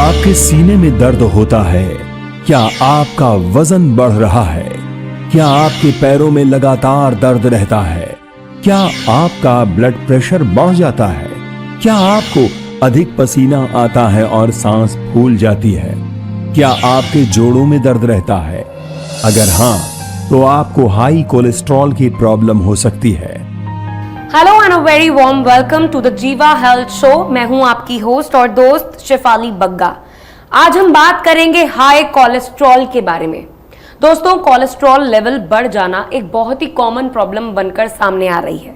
आपके सीने में दर्द होता है? क्या आपका वजन बढ़ रहा है? क्या आपके पैरों में लगातार दर्द रहता है? क्या आपका ब्लड प्रेशर बढ़ जाता है? क्या आपको अधिक पसीना आता है और सांस फूल जाती है? क्या आपके जोड़ों में दर्द रहता है? अगर हाँ, तो आपको हाई कोलेस्ट्रॉल की प्रॉब्लम हो सकती है। Hello and a very warm welcome to the Jiva health show. मैं हूं आपकी होस्ट और दोस्त शेफाली बग्गा। आज हम बात करेंगे हाई कोलेस्ट्रॉल के बारे में। दोस्तों, कोलेस्ट्रॉल लेवल बढ़ जाना एक बहुत ही कॉमन प्रॉब्लम बनकर सामने आ रही है।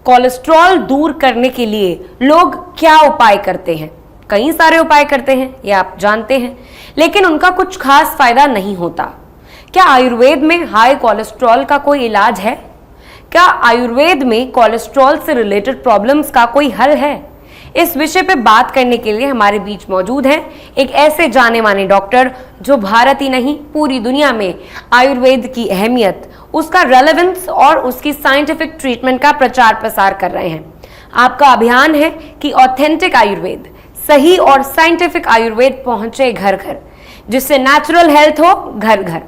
कोलेस्ट्रॉल दूर करने के लिए लोग क्या उपाय करते हैं? कई सारे उपाय करते हैं, ये आप जानते हैं, लेकिन उनका कुछ खास फायदा नहीं होता। क्या आयुर्वेद में हाई कोलेस्ट्रॉल का कोई इलाज है? क्या आयुर्वेद में कोलेस्ट्रॉल से रिलेटेड प्रॉब्लम्स का कोई हल है? इस विषय पे बात करने के लिए हमारे बीच मौजूद हैं एक ऐसे जाने माने डॉक्टर जो भारत ही नहीं पूरी दुनिया में आयुर्वेद की अहमियत, उसका रेलेवेंस और उसकी साइंटिफिक ट्रीटमेंट का प्रचार प्रसार कर रहे हैं। आपका अभियान है कि ऑथेंटिक आयुर्वेद, सही और साइंटिफिक आयुर्वेद पहुंचे घर घर, जिससे नेचुरल हेल्थ हो घर घर।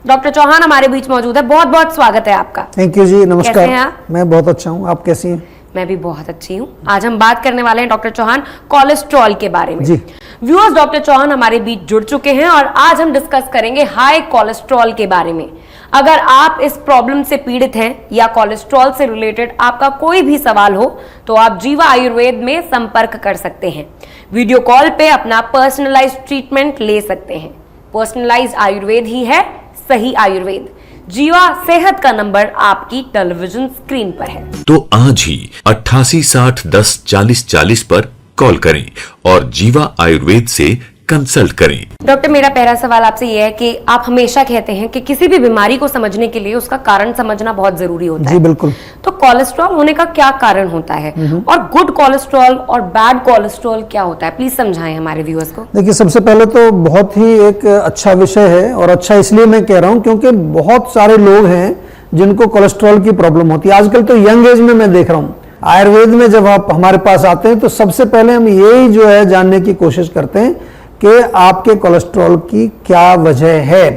डॉक्टर चौहान हमारे बीच मौजूद है, बहुत बहुत स्वागत है आपका। थैंक यू जी, नमस्कार। कैसे हैं आप? मैं बहुत अच्छा हूँ, आप कैसी हैं? मैं भी बहुत अच्छी हूँ। आज हम बात करने वाले हैं डॉक्टर चौहान कोलेस्ट्रॉल के बारे में। जी। व्यूअर्स, डॉक्टर चौहान हमारे बीच जुड़ चुके हैं और आज हम डिस्कस करेंगे हाई कोलेस्ट्रॉल के बारे में। अगर आप इस प्रॉब्लम से पीड़ित हैं या कोलेस्ट्रॉल से रिलेटेड आपका कोई भी सवाल हो तो आप जीवा आयुर्वेद में संपर्क कर सकते हैं। वीडियो कॉल पे अपना पर्सनलाइज्ड ट्रीटमेंट ले सकते हैं। पर्सनलाइज्ड आयुर्वेद ही है सही आयुर्वेद। जीवा सेहत का नंबर आपकी टेलीविजन स्क्रीन पर है। तो आज ही 88 60 10 40 40 पर कॉल करें और जीवा आयुर्वेद से कंसल्ट करें। डॉक्टर, मेरा पहला सवाल आपसे यह है कि आप हमेशा कहते हैं कि किसी भी बीमारी को समझने के लिए उसका कारण समझना बहुत जरूरी होता है। जी बिल्कुल। तो कोलेस्ट्रॉल होने का क्या कारण होता है और गुड कोलेस्ट्रॉल और बैड कोलेस्ट्रॉल क्या होता है? प्लीज समझाएं हमारे व्यूअर्स को। देखिए, सबसे पहले तो बहुत ही एक अच्छा विषय है, और अच्छा इसलिए मैं कह रहा हूँ क्योंकि बहुत सारे लोग हैं जिनको कोलेस्ट्रॉल की प्रॉब्लम होती है। आजकल तो यंग एज में मैं देख रहा हूँ, आयुर्वेद में जब आप हमारे पास आते हैं तो सबसे पहले हम यही जो है जानने की कोशिश करते हैं कि आपके कोलेस्ट्रॉल की क्या वजह है।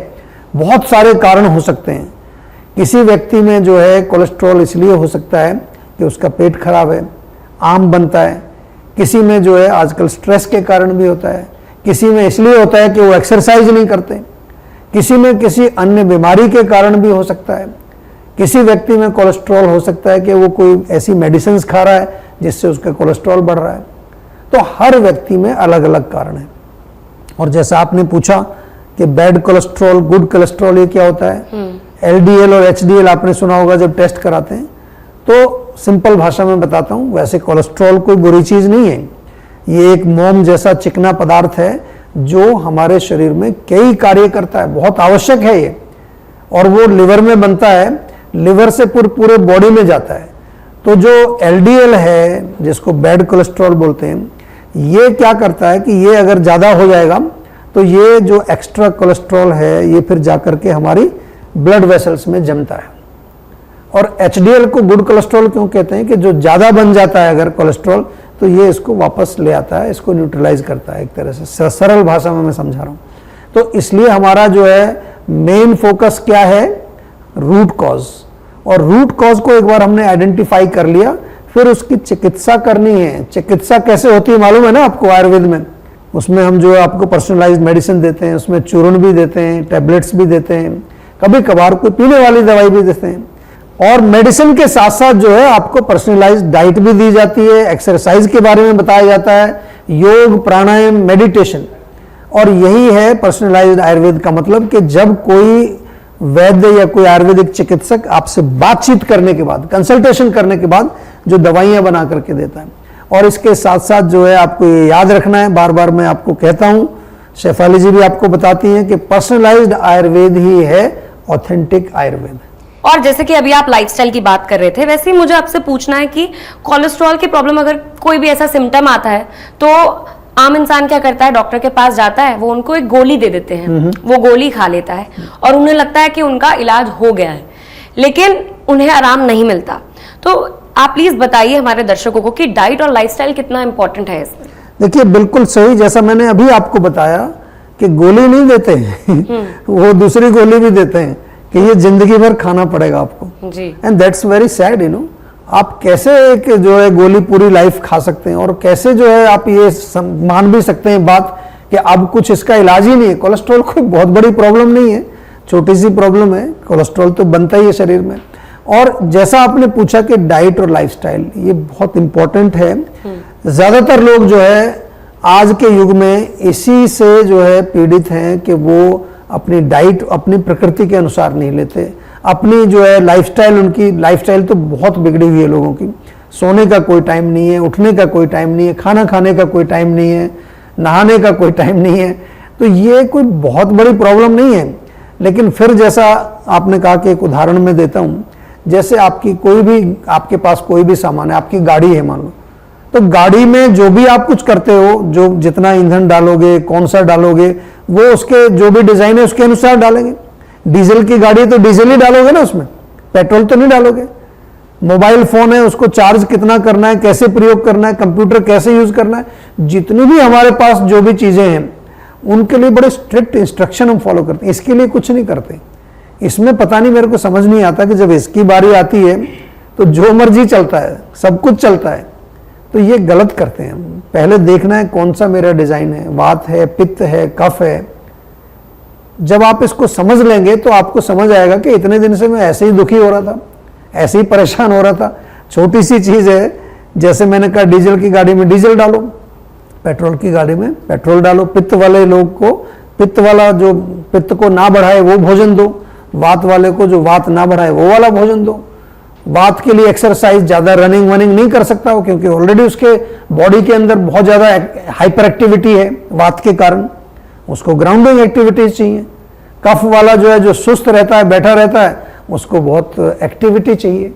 बहुत सारे कारण हो सकते हैं। किसी व्यक्ति में जो है कोलेस्ट्रॉल इसलिए हो सकता है कि उसका पेट खराब है, आम बनता है। किसी में जो है आजकल स्ट्रेस के कारण भी होता है। किसी में इसलिए होता है कि वो एक्सरसाइज नहीं करते। किसी में किसी अन्य बीमारी के कारण भी हो सकता है। किसी व्यक्ति में कोलेस्ट्रॉल हो सकता है कि वो कोई ऐसी मेडिसिन खा रहा है जिससे उसका कोलेस्ट्रॉल बढ़ रहा है। तो हर व्यक्ति में अलग अलग कारण है। और जैसा आपने पूछा कि बैड कोलेस्ट्रॉल, गुड कोलेस्ट्रॉल, ये क्या होता है? एलडीएल और एचडीएल आपने सुना होगा जब टेस्ट कराते हैं। तो सिंपल भाषा में बताता हूँ, वैसे कोलेस्ट्रॉल कोई बुरी चीज नहीं है। ये एक मोम जैसा चिकना पदार्थ है जो हमारे शरीर में कई कार्य करता है, बहुत आवश्यक है ये। और वो लिवर में बनता है, लिवर से पूरे बॉडी में जाता है। तो जो एलडीएल है, जिसको बैड कोलेस्ट्रॉल बोलते हैं, ये क्या करता है कि ये अगर ज़्यादा हो जाएगा तो ये जो एक्स्ट्रा कोलेस्ट्रॉल है ये फिर जाकर के हमारी ब्लड वेसल्स में जमता है। और एचडीएल को गुड कोलेस्ट्रॉल क्यों कहते हैं कि जो ज़्यादा बन जाता है अगर कोलेस्ट्रॉल, तो ये इसको वापस ले आता है, इसको न्यूट्रलाइज करता है। एक तरह से सरल भाषा में मैं समझा रहा हूँ। तो इसलिए हमारा जो है मेन फोकस क्या है? Root cause. और रूट कॉज को एक बार हमने आइडेंटिफाई कर लिया, फिर उसकी चिकित्सा करनी है। चिकित्सा कैसे होती है मालूम है ना आपको? आयुर्वेद में उसमें हम जो आपको पर्सनलाइज्ड मेडिसिन देते हैं, उसमें चूर्ण भी देते हैं, टैबलेट्स भी देते हैं, कभी कभार कोई पीने वाली दवाई भी देते हैं। और मेडिसिन के साथ साथ जो है आपको पर्सनलाइज्ड डाइट भी दी जाती है, एक्सरसाइज के बारे में बताया जाता है, योग, प्राणायाम, मेडिटेशन। और यही है पर्सनलाइज्ड आयुर्वेद का मतलब कि जब कोई वैद्य या कोई आयुर्वेदिक चिकित्सक आपसे बातचीत करने के बाद, कंसल्टेशन करने के बाद जो दवाइयां बना करके देता है। और इसके साथ साथ जो है आपको ये याद रखना है, बार बार मैं आपको कहता हूं, शेफाली जी भी आपको बताती हैं कि पर्सनलाइज्ड आयुर्वेद ही है ऑथेंटिक आयुर्वेद। और जैसे कि अभी आप लाइफस्टाइल की बात कर रहे थे, वैसे ही मुझे आपसे पूछना है कि कोलेस्ट्रॉल की प्रॉब्लम, अगर कोई भी ऐसा सिम्टम आता है तो आम इंसान क्या करता है? डॉक्टर के पास जाता है, वो उनको एक गोली दे देते हैं, वो गोली खा लेता है और उन्हें लगता है कि उनका इलाज हो गया है, लेकिन उन्हें आराम नहीं मिलता। तो आप प्लीज बताइए हमारे दर्शकों को कि डाइट और लाइफस्टाइल कितना इंपॉर्टेंट है इसमें। देखिए बिल्कुल सही, जैसा मैंने अभी आपको बताया कि गोली नहीं देते हैं वो दूसरी गोली भी देते हैं कि ये जिंदगी भर खाना पड़ेगा आपको जी। And that's very sad, you know. आप कैसे एक जो है गोली पूरी लाइफ खा सकते हैं, और कैसे जो है आप ये मान भी सकते हैं बात कि अब कुछ इसका इलाज ही नहीं है। कोलेस्ट्रॉल कोई बहुत बड़ी प्रॉब्लम नहीं है, छोटी सी प्रॉब्लम है, कोलेस्ट्रॉल तो बनता ही है शरीर में। और जैसा आपने पूछा कि डाइट और लाइफस्टाइल, ये बहुत इंपॉर्टेंट है। ज्यादातर लोग जो है आज के युग में इसी से जो है पीड़ित हैं कि वो अपनी डाइट अपनी प्रकृति के अनुसार नहीं लेते। अपनी जो है लाइफस्टाइल, उनकी लाइफस्टाइल तो बहुत बिगड़ी हुई है लोगों की। सोने का कोई टाइम नहीं है, उठने का कोई टाइम नहीं है, खाना खाने का कोई टाइम नहीं है, नहाने का कोई टाइम नहीं है। तो ये कोई बहुत बड़ी प्रॉब्लम नहीं है। लेकिन फिर जैसा आपने कहा कि एक उदाहरण मैं देता हूँ, जैसे आपकी कोई भी, आपके पास कोई भी सामान है, आपकी गाड़ी है मान लो, तो गाड़ी में जो भी आप कुछ करते हो, जो जितना ईंधन डालोगे, कौन सा डालोगे, वो उसके जो भी डिजाइन है उसके अनुसार डालेंगे। डीजल की गाड़ी है तो डीजल ही डालोगे ना, उसमें पेट्रोल तो नहीं डालोगे। मोबाइल फोन है, उसको चार्ज कितना करना है, कैसे प्रयोग करना है, कंप्यूटर कैसे यूज करना है, जितनी भी हमारे पास जो भी चीजें हैं उनके लिए बड़े स्ट्रिक्ट इंस्ट्रक्शन हम फॉलो करते हैं। इसके लिए कुछ नहीं करते। इसमें पता नहीं, मेरे को समझ नहीं आता कि जब इसकी बारी आती है तो जो मर्जी चलता है, सब कुछ चलता है। तो ये गलत करते हैं। पहले देखना है कौन सा मेरा डिजाइन है, वात है, पित्त है, कफ है। जब आप इसको समझ लेंगे तो आपको समझ आएगा कि इतने दिन से मैं ऐसे ही दुखी हो रहा था, ऐसे ही परेशान हो रहा था। छोटी सी चीज है, जैसे मैंने कहा डीजल की गाड़ी में डीजल डालो, पेट्रोल की गाड़ी में पेट्रोल डालो। पित्त वाले लोग को पित्त वाला, जो पित्त को ना बढ़ाए वो भोजन दो, वात वाले को जो वात ना बढ़ाए वो वाला भोजन दो। वात के लिए एक्सरसाइज, ज्यादा रनिंग वनिंग नहीं कर सकता हो, क्योंकि ऑलरेडी उसके बॉडी के अंदर बहुत ज्यादा हाइपर एक्टिविटी है वात के कारण, उसको ग्राउंडिंग एक्टिविटीज चाहिए। कफ वाला जो है, जो सुस्त रहता है, बैठा रहता है, उसको बहुत एक्टिविटी चाहिए।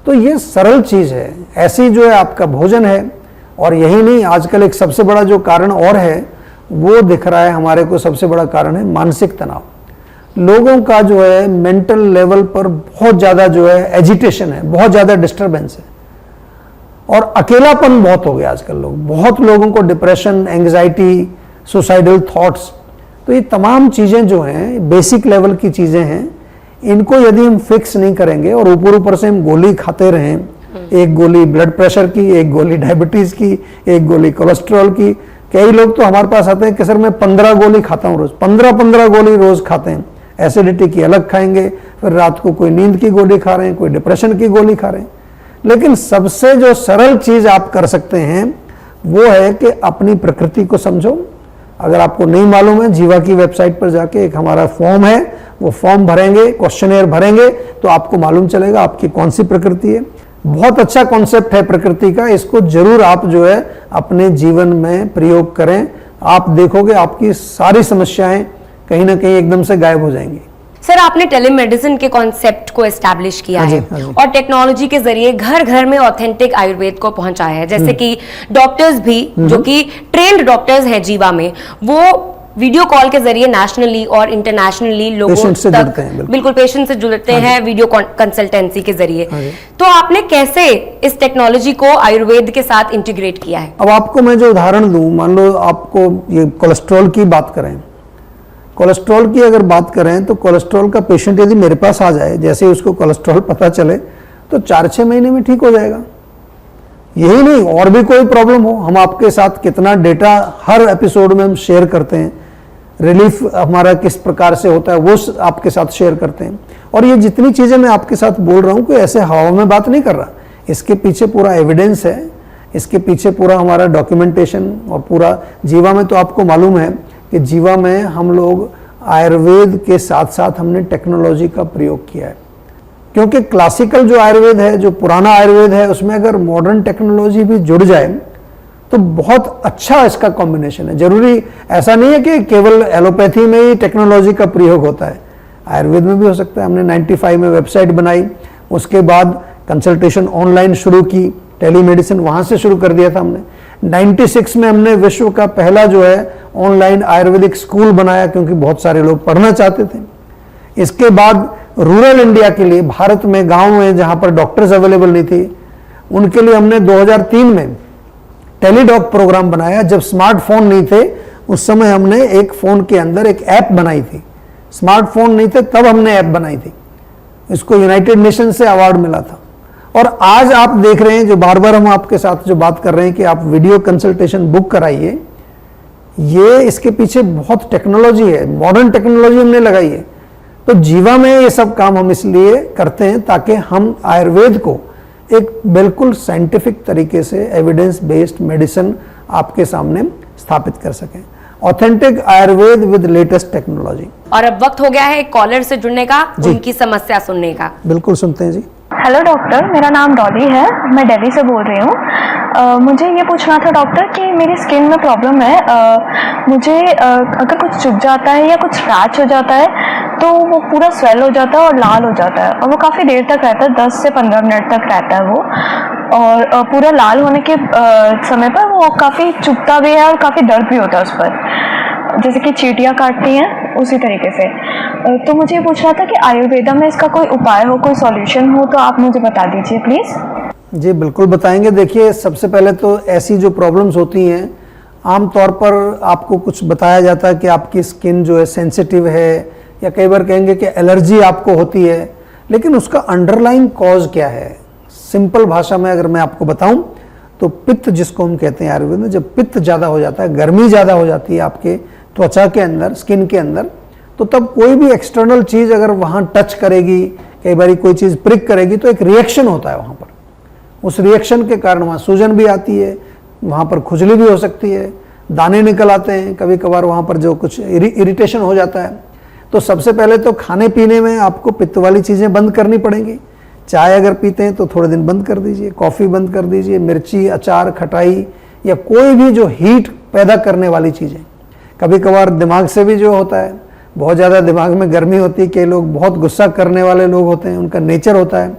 तो ये सरल चीज है। ऐसी जो है आपका भोजन है। और यही नहीं, आजकल एक सबसे बड़ा जो कारण और है वो दिख रहा है हमारे को, सबसे बड़ा कारण है मानसिक तनाव। लोगों का जो है मेंटल लेवल पर बहुत ज्यादा जो है एजिटेशन है, बहुत ज्यादा डिस्टरबेंस है, और अकेलापन बहुत हो गया आजकल। बहुत लोगों को डिप्रेशन, एंग्जाइटी, सुसाइडल थॉट्स। तो ये तमाम चीजें जो हैं बेसिक लेवल की चीजें हैं। इनको यदि हम फिक्स नहीं करेंगे और ऊपर ऊपर से हम गोली खाते रहें, एक गोली ब्लड प्रेशर की, एक गोली डायबिटीज की, एक गोली कोलेस्ट्रॉल की। कई लोग तो हमारे पास आते हैं कि सर मैं 15 गोली खाता हूं रोज, 15 गोली रोज खाते हैं। एसिडिटी की अलग खाएंगे, फिर रात को कोई नींद की गोली खा रहे हैं, कोई डिप्रेशन की गोली खा रहे हैं। लेकिन सबसे जो सरल चीज आप कर सकते हैं वो है कि अपनी प्रकृति को समझो। अगर आपको नहीं मालूम है, जीवा की वेबसाइट पर जाके एक हमारा फॉर्म है, वो फॉर्म भरेंगे, क्वेश्चनेयर भरेंगे, तो आपको मालूम चलेगा आपकी कौन सी प्रकृति है। बहुत अच्छा कॉन्सेप्ट है प्रकृति का, इसको जरूर आप जो है अपने जीवन में प्रयोग करें। आप देखोगे आपकी सारी समस्याएं कहीं ना कहीं एकदम से गायब हो जाएंगी। सर, आपने टेलीमेडिसिन के कॉन्सेप्ट को एस्टैब्लिश किया है और टेक्नोलॉजी के जरिए घर घर में ऑथेंटिक आयुर्वेद को पहुंचाया है। जैसे कि डॉक्टर्स भी जो कि ट्रेंड डॉक्टर्स हैं जीवा में, वो वीडियो कॉल के जरिए नेशनली और इंटरनेशनली लोगों तक बिल्कुल पेशेंट से जुड़ते हैं वीडियो कंसल्टेंसी के जरिए। तो आपने कैसे इस टेक्नोलॉजी को आयुर्वेद के साथ इंटीग्रेट किया है? अब आपको मैं जो उदाहरण दूं, मान लो आपको ये कोलेस्ट्रॉल की बात करें, कोलेस्ट्रॉल की अगर बात करें तो कोलेस्ट्रॉल का पेशेंट यदि मेरे पास आ जाए, जैसे ही उसको कोलेस्ट्रॉल पता चले, तो 4-6 महीने में ठीक हो जाएगा। यही नहीं, और भी कोई प्रॉब्लम हो, हम आपके साथ कितना डेटा हर एपिसोड में हम शेयर करते हैं, रिलीफ हमारा किस प्रकार से होता है वो आपके साथ शेयर करते हैं। और ये जितनी चीजें मैं आपके साथ बोल रहा हूं, कोई ऐसे हवा में बात नहीं कर रहा, इसके पीछे पूरा एविडेंस है, इसके पीछे पूरा हमारा डॉक्यूमेंटेशन और पूरा जीवा में। तो आपको मालूम है कि जीवा में हम लोग आयुर्वेद के साथ साथ हमने टेक्नोलॉजी का प्रयोग किया है, क्योंकि क्लासिकल जो आयुर्वेद है, जो पुराना आयुर्वेद है, उसमें अगर मॉडर्न टेक्नोलॉजी भी जुड़ जाए तो बहुत अच्छा इसका कॉम्बिनेशन है। जरूरी ऐसा नहीं है कि केवल एलोपैथी में ही टेक्नोलॉजी का प्रयोग होता है, आयुर्वेद में भी हो सकता है। हमने 95 में वेबसाइट बनाई, उसके बाद कंसल्टेशन ऑनलाइन शुरू की, टेलीमेडिसिन वहां से शुरू कर दिया था हमने। 96 में हमने विश्व का पहला जो है ऑनलाइन आयुर्वेदिक स्कूल बनाया, क्योंकि बहुत सारे लोग पढ़ना चाहते थे। इसके बाद रूरल इंडिया के लिए, भारत में गांव में जहां पर डॉक्टर्स अवेलेबल नहीं थे, उनके लिए हमने 2003 में टेलीडॉक प्रोग्राम बनाया। जब स्मार्टफोन नहीं थे उस समय हमने एक फ़ोन के अंदर एक ऐप बनाई थी, स्मार्टफोन नहीं थे तब हमने ऐप बनाई थी, इसको यूनाइटेड नेशन से अवार्ड मिला था। और आज आप देख रहे हैं, जो बार बार हम आपके साथ जो बात कर रहे हैं कि आप वीडियो कंसल्टेशन बुक कराइए, ये इसके पीछे बहुत टेक्नोलॉजी है, मॉडर्न टेक्नोलॉजी हमने लगाई है। तो जीवा में ये सब काम हम इसलिए करते हैं ताकि हम आयुर्वेद को एक बिल्कुल साइंटिफिक तरीके से एविडेंस बेस्ड मेडिसिन आपके सामने स्थापित कर सकें, authentic Ayurveda with latest technology. और अब वक्त हो गया है कॉलर से जुड़ने का, उनकी समस्या सुनने का। बिल्कुल सुनते हैं जी। हेलो डॉक्टर, मेरा नाम डॉली है, मैं दिल्ली से बोल रही हूँ। मुझे ये पूछना था डॉक्टर कि मेरी स्किन में प्रॉब्लम है। मुझे अगर कुछ चुभ जाता है या कुछ स्क्रैच हो जाता है तो वो पूरा स्वेल हो जाता है और लाल हो जाता है, और वो काफ़ी देर तक रहता है, 10 से 15 मिनट तक रहता है वो। और पूरा लाल होने के समय पर वो काफ़ी चुभता भी है और काफ़ी दर्द भी होता है उस पर, जैसे कि चींटियाँ काटती हैं उसी तरीके से। तो मुझे ये पूछना था कि आयुर्वेदा में इसका कोई उपाय हो, कोई सॉल्यूशन हो तो आप मुझे बता दीजिए प्लीज़। जी बिल्कुल बताएंगे। देखिए, सबसे पहले तो ऐसी जो प्रॉब्लम्स होती हैं, आमतौर पर आपको कुछ बताया जाता है कि आपकी स्किन जो है सेंसिटिव है, या कई बार कहेंगे कि एलर्जी आपको होती है, लेकिन उसका अंडरलाइंग कॉज क्या है। सिंपल भाषा में अगर मैं आपको बताऊं तो पित्त, जिसको हम कहते हैं आयुर्वेद में, जब पित्त ज़्यादा हो जाता है, गर्मी ज़्यादा हो जाती है आपके त्वचा के अंदर, स्किन के अंदर, तो तब कोई भी एक्सटर्नल चीज़ अगर वहाँ टच करेगी, कई बार कोई चीज़ प्रिक करेगी, तो एक रिएक्शन होता है वहाँ पर। उस रिएक्शन के कारण वहाँ सूजन भी आती है, वहाँ पर खुजली भी हो सकती है, दाने निकल आते हैं, कभी कभार वहाँ पर जो कुछ इरिटेशन हो जाता है। तो सबसे पहले तो खाने पीने में आपको पित्त वाली चीज़ें बंद करनी पड़ेंगी। चाय अगर पीते हैं तो थोड़े दिन बंद कर दीजिए, कॉफ़ी बंद कर दीजिए, मिर्ची, अचार, खटाई या कोई भी जो हीट पैदा करने वाली चीज़ें। कभी कभार दिमाग से भी जो होता है, बहुत ज़्यादा दिमाग में गर्मी होती है, कई लोग बहुत गुस्सा करने वाले लोग होते हैं, उनका नेचर होता है,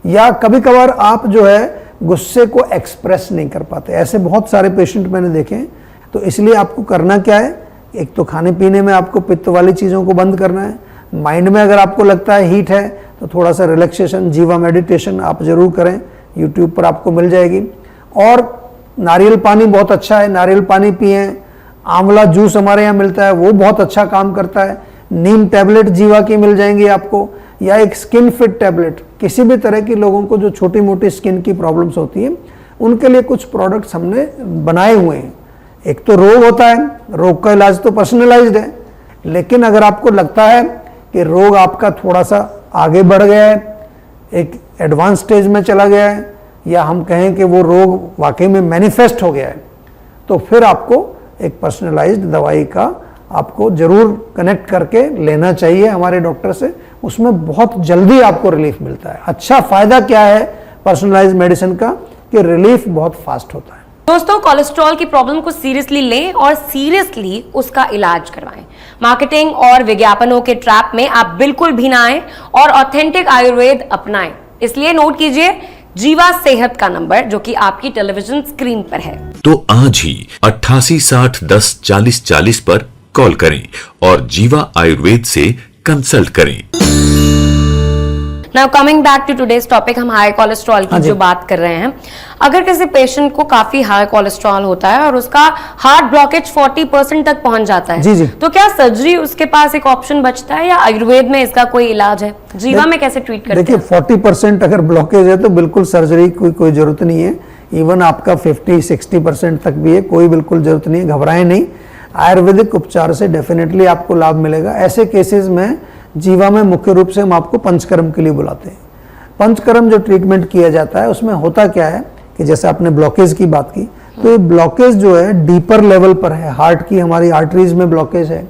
या कभी कभार आप जो है गुस्से को एक्सप्रेस नहीं कर पाते, ऐसे बहुत सारे पेशेंट मैंने देखे हैं। तो इसलिए आपको करना क्या है, एक तो खाने पीने में आपको पित्त वाली चीज़ों को बंद करना है। माइंड में अगर आपको लगता है हीट है तो थोड़ा सा रिलैक्सेशन, जीवा मेडिटेशन आप ज़रूर करें, यूट्यूब पर आपको मिल जाएगी। और नारियल पानी बहुत अच्छा है, नारियल पानी पिएं। आंवला जूस हमारे यहाँ मिलता है, वो बहुत अच्छा काम करता है। नीम टैबलेट जीवा की मिल जाएंगी आपको, या एक स्किन फिट टैबलेट। किसी भी तरह की लोगों को जो छोटी मोटी स्किन की प्रॉब्लम्स होती है, उनके लिए कुछ प्रोडक्ट्स हमने बनाए हुए हैं। एक तो रोग होता है, रोग का इलाज तो पर्सनलाइज्ड है, लेकिन अगर आपको लगता है कि रोग आपका थोड़ा सा आगे बढ़ गया है, एक एडवांस स्टेज में चला गया है, या हम कहें कि वो रोग वाकई में मैनिफेस्ट हो गया है, तो फिर आपको एक पर्सनलाइज्ड दवाई का आपको जरूर कनेक्ट करके लेना चाहिए हमारे डॉक्टर से। उसमें बहुत जल्दी आपको रिलीफ मिलता है। अच्छा फायदा क्या है पर्सनलाइज्ड मेडिसिन का, कि रिलीफ बहुत फास्ट होता है। दोस्तों, कोलेस्ट्रॉल की प्रॉब्लम को सीरियसली लें और सीरियसली उसका इलाज करवाएं। मार्केटिंग और विज्ञापनों के ट्रैप में आप बिल्कुल भी ना आए और ऑथेंटिक आयुर्वेद अपनाएं। इसलिए नोट कीजिए जीवा सेहत का नंबर, जो कि आपकी टेलीविजन स्क्रीन पर है। तो आज ही 88 60 10 40 40 पर कॉल करें और जीवा आयुर्वेद से कंसल्ट करें। Now coming back to today's topic, हम हाई कोलेस्ट्रॉल की जो बात कर रहे हैं। अगर किसी पेशेंट को काफी हाई कोलेस्ट्रॉल होता है और उसका हार्ट ब्लॉकेज 40% तक पहुंच जाता है, जी। तो क्या सर्जरी उसके पास एक ऑप्शन बचता है, या आयुर्वेद में इसका कोई इलाज है? जीवा में कैसे ट्रीट करते हैं? देखिए, 40% अगर ब्लॉकेज है तो बिल्कुल सर्जरी की कोई जरूरत नहीं है। इवन आपका 50-60% तक भी है, कोई बिल्कुल जरूरत नहीं है, घबराएं नहीं। आयुर्वेदिक उपचार से डेफिनेटली आपको लाभ मिलेगा। ऐसे केसेस में जीवा में मुख्य रूप से हम आपको पंचकर्म के लिए बुलाते हैं। पंचकर्म जो ट्रीटमेंट किया जाता है, उसमें होता क्या है कि जैसे आपने ब्लॉकेज की बात की, तो ये ब्लॉकेज जो है डीपर लेवल पर है, हार्ट की हमारी आर्टरीज में ब्लॉकेज है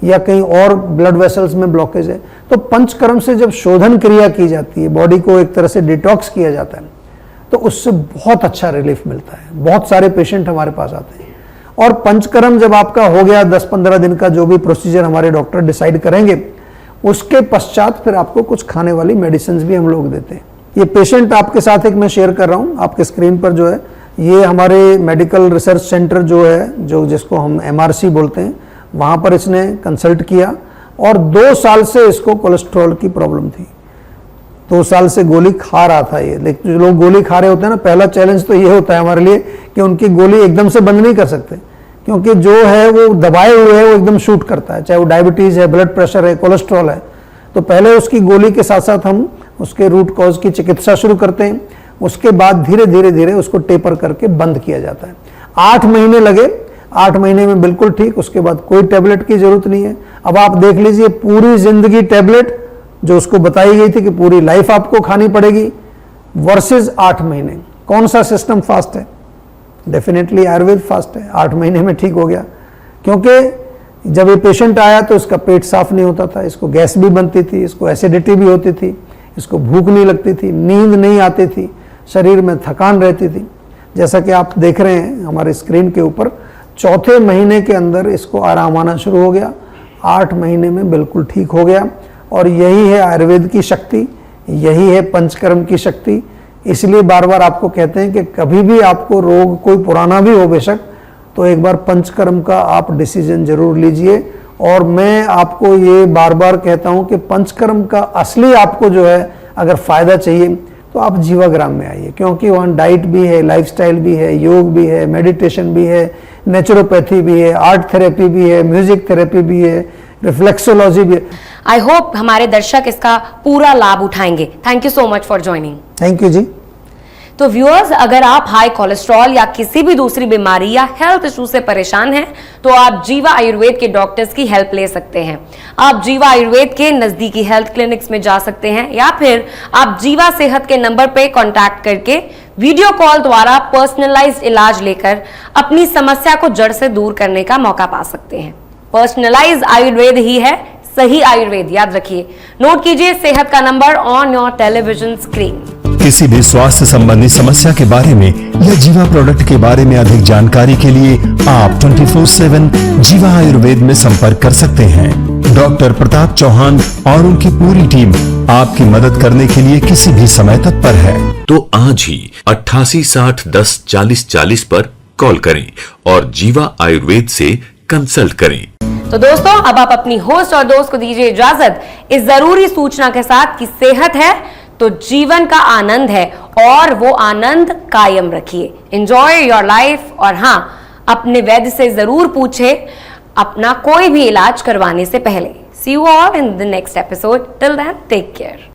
या कहीं और ब्लड वेसल्स में ब्लॉकेज है। तो पंचकर्म से जब शोधन क्रिया की जाती है, बॉडी को एक तरह से डिटॉक्स किया जाता है, तो उससे बहुत अच्छा रिलीफ मिलता है। बहुत सारे पेशेंट हमारे पास आते हैं। और पंचकर्म जब आपका हो गया 10-15 दिन का, जो भी प्रोसीजर हमारे डॉक्टर डिसाइड करेंगे, उसके पश्चात फिर आपको कुछ खाने वाली मेडिसिन भी हम लोग देते हैं। ये पेशेंट आपके साथ एक मैं शेयर कर रहा हूँ आपके स्क्रीन पर, जो है ये हमारे मेडिकल रिसर्च सेंटर जो है, जो जिसको हम MRC बोलते हैं, वहाँ पर इसने कंसल्ट किया और 2 साल से इसको कोलेस्ट्रॉल की प्रॉब्लम थी। 2 साल से गोली खा रहा था ये, लेकिन जो लोग गोली खा रहे होते हैं ना, पहला चैलेंज तो ये होता है हमारे लिए कि उनकी गोली एकदम से बंद नहीं कर सकते, क्योंकि जो है वो दबाए हुए है वो एकदम शूट करता है, चाहे वो डायबिटीज़ है, ब्लड प्रेशर है, कोलेस्ट्रॉल है। तो पहले उसकी गोली के साथ साथ हम उसके रूट कॉज की चिकित्सा शुरू करते हैं, उसके बाद धीरे धीरे धीरे उसको टेपर करके बंद किया जाता है। 8 महीने लगे, 8 महीने में बिल्कुल ठीक, उसके बाद कोई टैबलेट की जरूरत नहीं है। अब आप देख लीजिए, पूरी जिंदगी टैबलेट जो उसको बताई गई थी कि पूरी लाइफ आपको खानी पड़ेगी, वर्सेस 8 महीने। कौन सा सिस्टम फास्ट है? डेफिनेटली आयुर्वेद फास्ट है। 8 महीने में ठीक हो गया, क्योंकि जब ये पेशेंट आया तो इसका पेट साफ नहीं होता था, इसको गैस भी बनती थी, इसको एसिडिटी भी होती थी, इसको भूख नहीं लगती थी, नींद नहीं आती थी, शरीर में थकान रहती थी। जैसा कि आप देख रहे हैं हमारे स्क्रीन के ऊपर, 4थे महीने के अंदर इसको आराम आना शुरू हो गया, 8 महीने में बिल्कुल ठीक हो गया। और यही है आयुर्वेद की शक्ति, यही है पंचकर्म की शक्ति। इसलिए बार बार आपको कहते हैं कि कभी भी आपको रोग कोई पुराना भी हो बेशक, तो एक बार पंचकर्म का आप डिसीजन जरूर लीजिए। और मैं आपको ये बार बार कहता हूँ कि पंचकर्म का असली आपको जो है अगर फ़ायदा चाहिए तो आप जीवाग्राम में आइए, क्योंकि वहाँ डाइट भी है, लाइफस्टाइल भी है, योग भी है, मेडिटेशन भी है, नेचुरोपैथी भी है, आर्ट थेरेपी भी है, म्यूजिक थेरेपी भी है, रिफ्लेक्सोलॉजी भी है। आई होप हमारे दर्शक इसका पूरा लाभ उठाएंगे। Thank you so much for joining. Thank you जी। तो व्यूअर्स, अगर आप हाई कोलेस्ट्रॉल या किसी भी दूसरी बीमारी या हेल्थ इशू से परेशान हैं, तो आप जीवा आयुर्वेद के डॉक्टर्स की हेल्प ले सकते हैं। आप जीवा आयुर्वेद के नजदीकी हेल्थ क्लिनिक्स में जा सकते हैं, या फिर आप जीवा सेहत के नंबर पे कांटेक्ट करके वीडियो कॉल द्वारा पर्सनलाइज्ड इलाज लेकर अपनी समस्या को जड़ से दूर करने का मौका पा सकते हैं। पर्सनलाइज्ड आयुर्वेद ही है सही आयुर्वेद, याद रखिए। नोट कीजिए सेहत का number on your television screen. किसी भी स्वास्थ्य संबंधी समस्या के बारे में या जीवा प्रोडक्ट के बारे में अधिक जानकारी के लिए आप 24/7 जीवा आयुर्वेद में संपर्क कर सकते हैं। डॉक्टर प्रताप चौहान और उनकी पूरी टीम आपकी मदद करने के लिए किसी भी समय तत्पर है। तो आज ही 88 60 10 40 40 पर कॉल करें और जीवा आयुर्वेद से कंसल्ट करें। तो दोस्तों, अब आप अपनी होस्ट और दोस्त को दीजिए इजाजत इस जरूरी सूचना के साथ कि सेहत है तो जीवन का आनंद है, और वो आनंद कायम रखिए। Enjoy your life. और हाँ, अपने वैद्य से जरूर पूछे अपना कोई भी इलाज करवाने से पहले। See you all in the next episode. Till then, take care.